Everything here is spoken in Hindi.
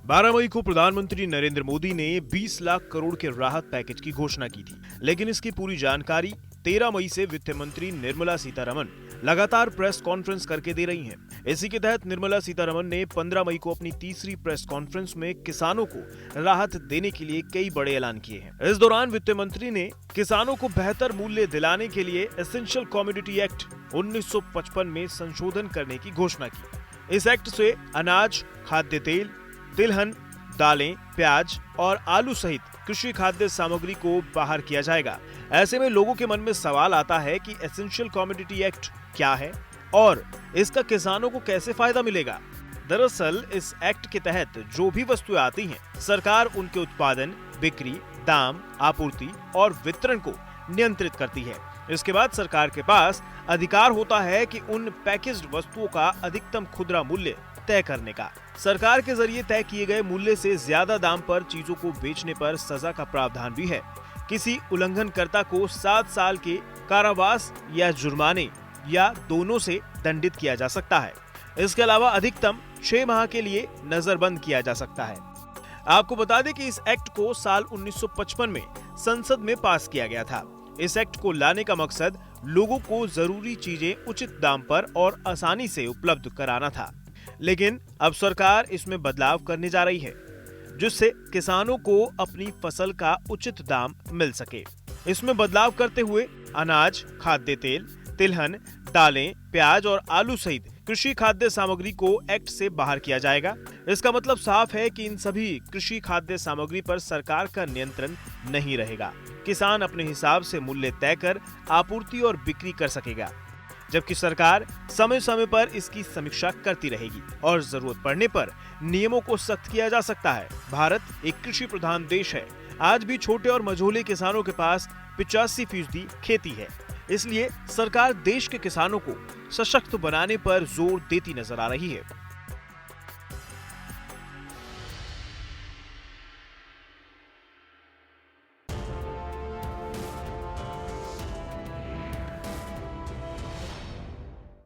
12 मई को प्रधानमंत्री नरेंद्र मोदी ने 20 लाख करोड़ के राहत पैकेज की घोषणा की थी, लेकिन इसकी पूरी जानकारी 13 मई से वित्त मंत्री निर्मला सीतारमण लगातार प्रेस कॉन्फ्रेंस करके दे रही हैं। इसी के तहत निर्मला सीतारमण ने 15 मई को अपनी तीसरी प्रेस कॉन्फ्रेंस में किसानों को राहत देने के लिए कई बड़े ऐलान किए हैं। इस दौरान वित्त मंत्री ने किसानों को बेहतर मूल्य दिलाने के लिए एसेंशियल कमोडिटी एक्ट 1955 में संशोधन करने की घोषणा की। इस एक्ट से अनाज, खाद्य तेल, तिलहन, दालें, प्याज और आलू सहित कृषि खाद्य सामग्री को बाहर किया जाएगा। ऐसे में लोगों के मन में सवाल आता है कि एसेंशियल कमोडिटी एक्ट क्या है और इसका किसानों को कैसे फायदा मिलेगा। दरअसल इस एक्ट के तहत जो भी वस्तुएं आती हैं, सरकार उनके उत्पादन, बिक्री, दाम, आपूर्ति और वितरण को नियंत्रित करती है। इसके बाद सरकार के पास अधिकार होता है कि उन पैकेज्ड वस्तुओं का अधिकतम खुदरा मूल्य तय करने का। सरकार के जरिए तय किए गए मूल्य से ज्यादा दाम पर चीजों को बेचने पर सजा का प्रावधान भी है। किसी उल्लंघनकर्ता को 7 साल के कारावास या जुर्माने या दोनों से दंडित किया जा सकता है। इसके अलावा अधिकतम 6 माह के लिए नजरबंद किया जा सकता है। आपको बता दें कि इस एक्ट को साल 1955 में संसद में पास किया गया था। इस एक्ट को लाने का मकसद लोगों को जरूरी चीजें उचित दाम पर और आसानी से उपलब्ध कराना था, लेकिन अब सरकार इसमें बदलाव करने जा रही है, जिससे किसानों को अपनी फसल का उचित दाम मिल सके। इसमें बदलाव करते हुए अनाज, खाद्य तेल, तिलहन, दालें, प्याज और आलू सहित कृषि खाद्य सामग्री को एक्ट से बाहर किया जाएगा। इसका मतलब साफ है कि इन सभी कृषि खाद्य सामग्री पर सरकार का नियंत्रण नहीं रहेगा। किसान अपने हिसाब से मूल्य तय कर आपूर्ति और बिक्री कर सकेगा, जबकि सरकार समय समय पर इसकी समीक्षा करती रहेगी और जरूरत पड़ने पर नियमों को सख्त किया जा सकता है। भारत एक कृषि प्रधान देश है। आज भी छोटे और मझोले किसानों के पास 85% खेती है। इसलिए सरकार देश के किसानों को सशक्त बनाने पर जोर देती नजर आ रही है।